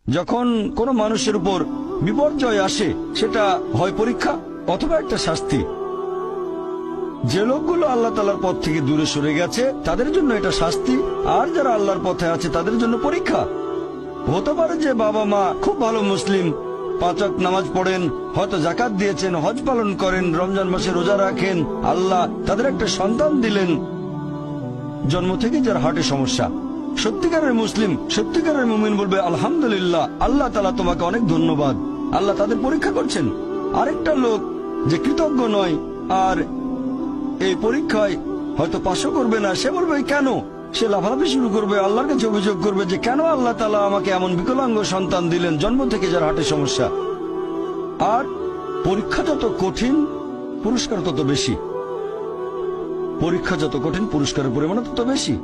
যখন কোনো মানুষের উপর বিপর্যয় আসে, সেটা হয় পরীক্ষা অথবা একটা শাস্তি। যে লোকগুলো আল্লাহ তাআলার পথ থেকে দূরে সরে গেছে তাদের জন্য এটা শাস্তি, আর যারা আল্লাহর পথে আছে তাদের জন্য পরীক্ষা। হতে পারে যে বাবা মা খুব ভালো মুসলিম, 5 ওয়াক্ত নামাজ পড়েন, হয়তো যাকাত দিয়েছেন, হজ পালন করেন, রমজান মাসে রোজা রাখেন, আল্লাহ তাদের একটা সন্তান দিলেন জন্ম থেকে যার হার্টের সমস্যা। সত্যিকারের মুসলিম, সত্যিকারের মুমিন বলবে আলহামদুলিল্লাহ, আল্লাহ তাআলা তোমাকে অনেক ধন্যবাদ, আল্লাহ তাদের পরীক্ষা করছেন। আরেকটা লোক যে কৃতজ্ঞ নয় আর এই পরীক্ষায় হয়তো পাশও করবে না, সে বলবে কেন, সে লাফালাফি শুরু করবে, আল্লাহর কাছে অভিযোগ করবে যে কেন আল্লাহ তাআলা আমাকে এমন বিকলাঙ্গ সন্তান দিলেন জন্ম থেকে যার হার্টের সমস্যা। আর পরীক্ষা যত কঠিন পুরস্কার তত বেশি, পরীক্ষা যত কঠিন পুরস্কারের পরিমাণ তত বেশি।